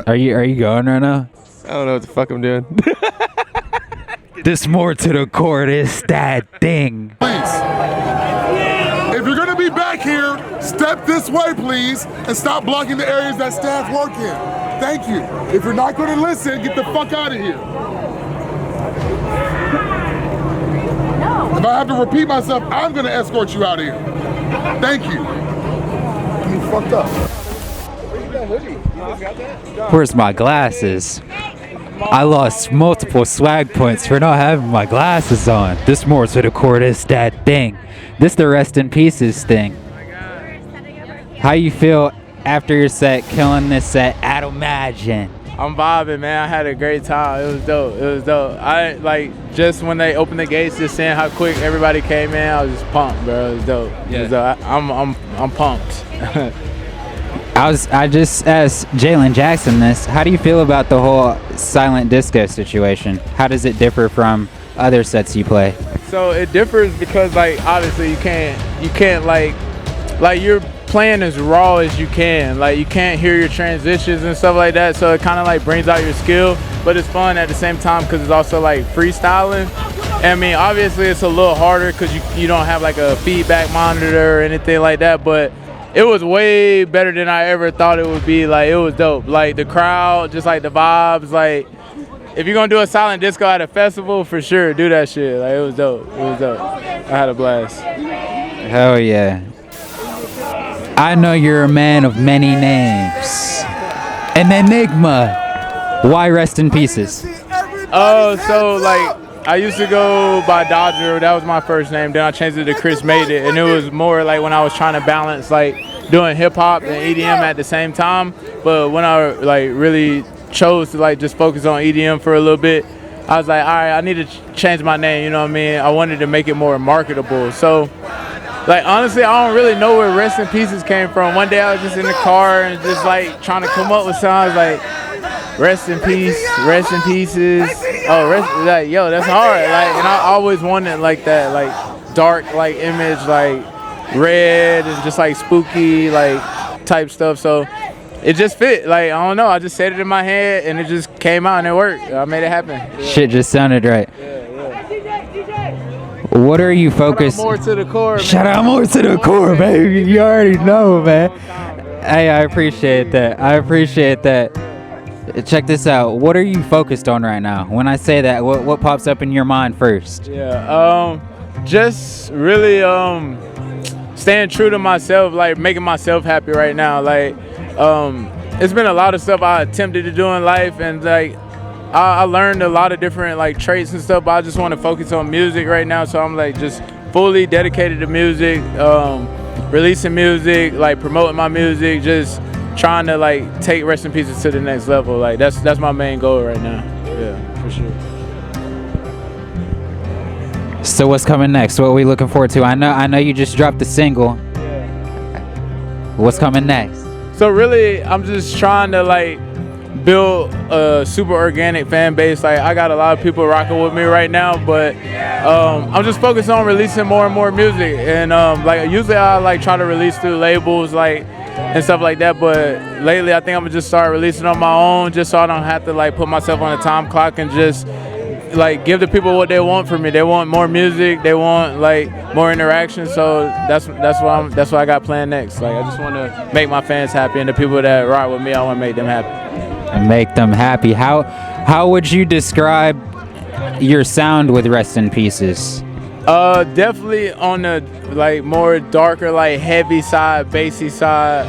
Are you going right now? I don't know what the fuck I'm doing. This more to the core, this that thing. Please. If you're gonna be back here, step this way, please, and stop blocking the areas that staff work in. Thank you. If you're not gonna listen, get the fuck out of here. If I have to repeat myself, I'm gonna escort you out of here. Thank you. You fucked up. Where's my glasses? I lost multiple swag points for not having my glasses on. This more to the core, this that thing. This the rest in pieces thing. How you feel after your set, killing this set? I'd imagine. I'm vibing, man. I had a great time. It was dope. It was dope. I like just when they opened the gates, just seeing how quick everybody came in. I was just pumped, bro. It was dope. Yeah. It was dope. I'm pumped. I just asked Jalen Jackson this. How do you feel about the whole silent disco situation? How does it differ from other sets you play? So it differs because like obviously you can't like you're playing as raw as you can. Like you can't hear your transitions and stuff like that. So it kind of like brings out your skill, but it's fun at the same time because it's also like freestyling. And I mean, obviously it's a little harder because you don't have like a feedback monitor or anything like that, but it was way better than I ever thought it would be. Like, it was dope. Like, the crowd, just like the vibes. Like, if you're gonna do a silent disco at a festival, for sure, do that shit. Like, it was dope. It was dope. I had a blast. Hell yeah. I know you're a man of many names. An enigma. Why rest in pieces? Oh, so, like, I used to go by Dodger. That was my first name. Then I changed it to Chris Made It. And it was more like when I was trying to balance, like, doing hip-hop and EDM at the same time. But when I, like, really chose to, like, just focus on EDM for a little bit, I was like, all right, I need to change my name, you know what I mean? I wanted to make it more marketable. So, like, honestly, I don't really know where Rest in Pieces came from. One day I was just in the car and just, like, trying to come up with songs like, rest in peace, rest in pieces. Oh, like, yo, that's hard. Like, and I always wanted like that, like dark, like image, like red and just like spooky, like type stuff. So it just fit. Like, I don't know. I just said it in my head and it just came out and it worked. I made it happen. Yeah. Shit just sounded right. Yeah. What are you focused? More to the core. Shout out more to the core, baby. You already know, man. Hey, I appreciate that. I appreciate that. Check this out. What are you focused on right now? When I say that, what pops up in your mind first? Yeah, just really staying true to myself, like making myself happy right now. Like, it's been a lot of stuff I attempted to do in life, and like I learned a lot of different like traits and stuff, but I just want to focus on music right now. So I'm like just fully dedicated to music, releasing music, like promoting my music, just trying to like take Rest in Pieces to the next level. Like that's my main goal right now. Yeah, for sure. So what's coming next? What are we looking forward to? I know you just dropped the single. Yeah. What's coming next? So really, I'm just trying to like build a super organic fan base. Like I got a lot of people rocking with me right now, but I'm just focused on releasing more and more music. And like usually I like try to release through labels, like and stuff like that, but lately I think I'm gonna just start releasing on my own, just so I don't have to like put myself on a time clock and just like give the people what they want from me. They want more music, they want like more interaction, so that's what I got planned next. Like I just want to make my fans happy, and the people that rock with me, I want to make them happy. And make them happy. How would you describe your sound with Rest in Pieces? Definitely on the like more darker, like heavy side, bassy side.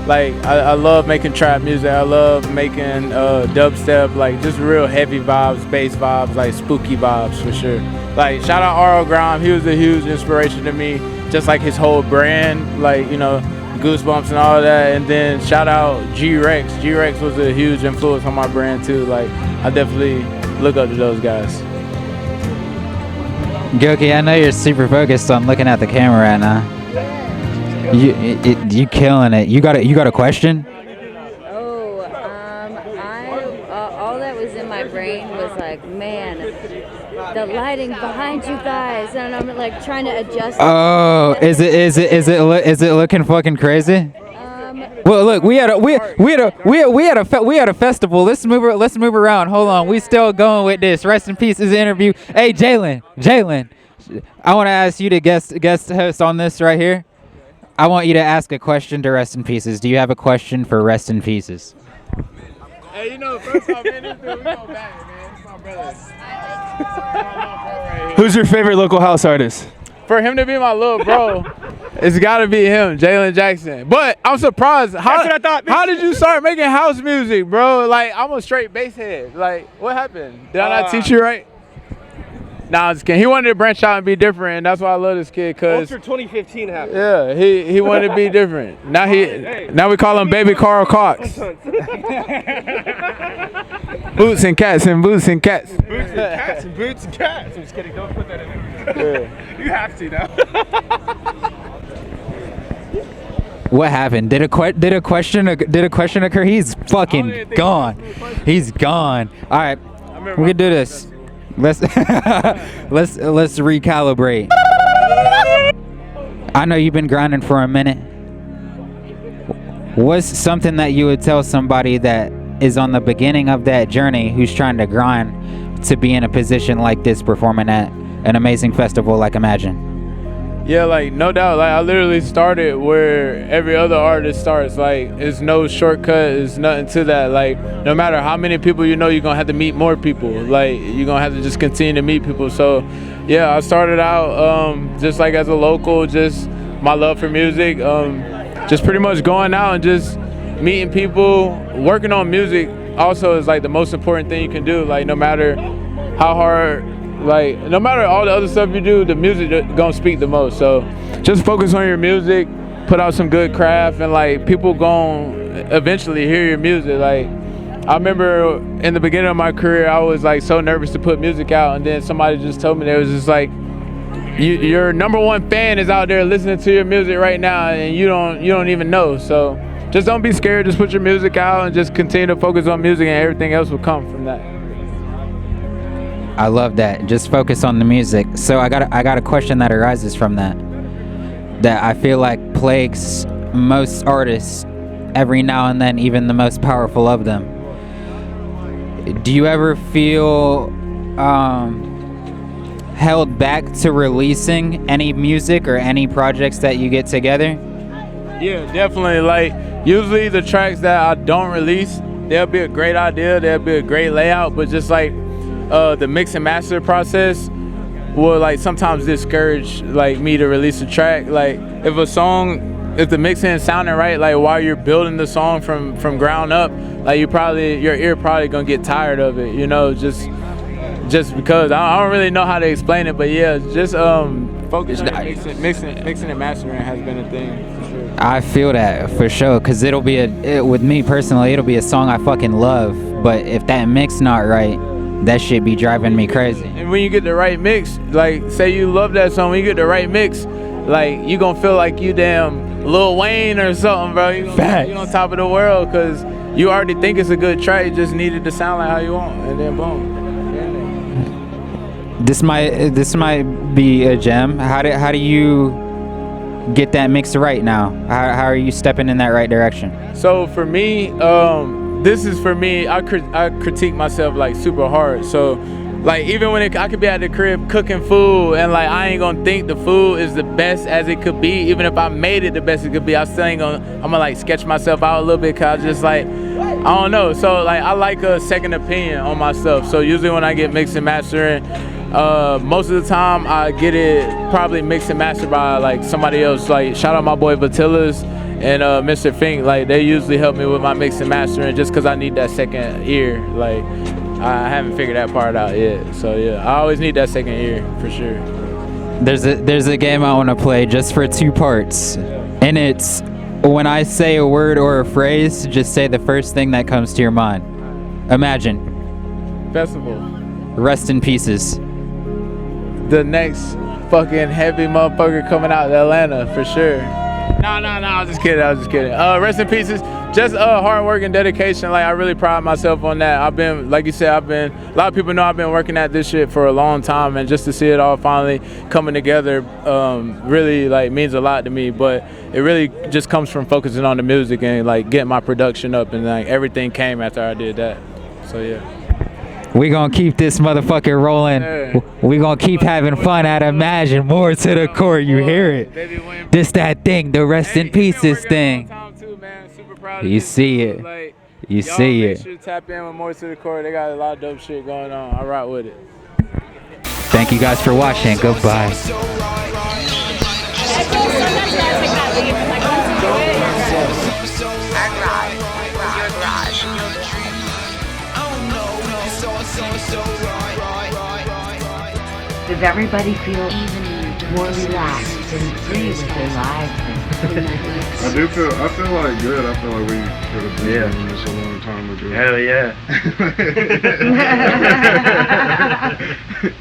Like I love making trap music. I love making dubstep, like just real heavy vibes, bass vibes, like spooky vibes for sure. Like shout out R.L. Grime, he was a huge inspiration to me. Just like his whole brand, like you know, Goosebumps and all that. And then shout out G-Rex. G-Rex was a huge influence on my brand too. Like I definitely look up to those guys. Goeke, I know you're super focused on looking at the camera right now. You killing it. You got a question? Oh, all that was in my brain was like, man, the lighting behind you guys, and I'm like trying to adjust. Oh, is it looking fucking crazy? Well, look, we had a festival. Let's move around. Hold on, we still going with this. Rest in peace is the interview. Hey, Jalen, I want to ask you to guest host on this right here. I want you to ask a question to Rest in Pieces. Do you have a question for Rest in Pieces? Hey, you know, first off, man, this dude, we go back, man. It's my brother. Who's your favorite local house artist? For him to be my little bro, it's got to be him, Jalen Jackson. But I'm surprised. How did you start making house music, bro? Like, I'm a straight bass head. Like, what happened? Did I not teach you right? Nah, I'm just kidding. He wanted to branch out and be different, and that's why I love this kid. Cause Ultra 2015 happened. Yeah, he wanted to be different. Now now we call him Baby Carl Cox. Boots and cats and boots and cats. Boots and cats and boots and cats. I'm just kidding. Don't put that in there. Yeah. You have to now. What happened? Did a question occur? He's fucking gone. He's gone. All right, we can do this. Let's recalibrate. I know you've been grinding for a minute. What's something that you would tell somebody that is on the beginning of that journey, who's trying to grind to be in a position like this, performing at an amazing festival like Imagine? Yeah, like, no doubt. Like, I literally started where every other artist starts. Like, it's no shortcut. It's nothing to that. Like, no matter how many people you know, you're going to have to meet more people. Like, you're going to have to just continue to meet people. So, yeah, I started out just like as a local, just my love for music. Just pretty much going out and just meeting people. Working on music also is, like, the most important thing you can do. Like, no matter how hard... Like, no matter all the other stuff you do, the music gonna speak the most. So just focus on your music, put out some good craft, and like, people gonna eventually hear your music. Like, I remember in the beginning of my career, I was like so nervous to put music out, and then somebody just told me, there was just like, your number one fan is out there listening to your music right now, and you don't even know. So just don't be scared, just put your music out and just continue to focus on music, and everything else will come from that. I love that. Just focus on the music. So I got a question that arises from that I feel like plagues most artists every now and then, even the most powerful of them. Do you ever feel held back to releasing any music or any projects that you get together? Yeah, definitely. Like, usually the tracks that I don't release, they'll be a great idea, they'll be a great layout, but just like the mix and master process will like sometimes discourage like me to release a track. Like, if the mixing is sounding right, like while you're building the song from ground up, like your ear probably gonna get tired of it, you know, just because I don't really know how to explain it, but yeah, just focus on mixing and mastering has been a thing for sure. I feel that for sure, because with me personally, it'll be a song I fucking love, but if that mix not right, that shit be driving me crazy. And when you get the right mix, like, say you love that song, when you get the right mix, like, you gonna feel like you damn Lil Wayne or something, bro. You on top of the world, because you already think it's a good track. You just need it to sound like how you want, and then boom. This might be a gem. How do you get that mix right now? How are you stepping in that right direction? So for me, this is for me, I critique myself like super hard. So like, even when I could be at the crib cooking food and like, I ain't gonna think the food is the best as it could be. Even if I made it the best it could be, I'm gonna like sketch myself out a little bit, cause I just like, I don't know. So like, I like a second opinion on my stuff. So usually when I get mixed and mastering, most of the time I get it probably mixed and mastered by like somebody else. Like, shout out my boy Vatilas and Mr. Fink. Like, they usually help me with my mix and mastering, just because I need that second ear. Like, I haven't figured that part out yet. So yeah, I always need that second ear for sure. There's a game I want to play just for 2 parts, and it's when I say a word or a phrase, just say the first thing that comes to your mind. Imagine. Festival. Rest in Pieces. The next fucking heavy motherfucker coming out of Atlanta for sure. No, I was just kidding. Rest in pieces. Just hard work and dedication. Like I really pride myself on that. I've been, like you said, a lot of people know I've been working at this shit for a long time, and just to see it all finally coming together really like means a lot to me. But it really just comes from focusing on the music and like getting my production up, and like everything came after I did that. So yeah. We gonna keep this motherfucker rolling. Yeah. We gonna keep having fun at Imagine. More to the core, you hear it. This that thing, the Rest in Pieces thing. You see it. You see it. Make sure to tap in with More to the Core. They got a lot of dope shit going on. I rock with it. Thank you guys for watching. Goodbye. Does everybody feel more relaxed and free with their lives? I feel like good. I feel like we could have been doing this a long time ago. Hell yeah.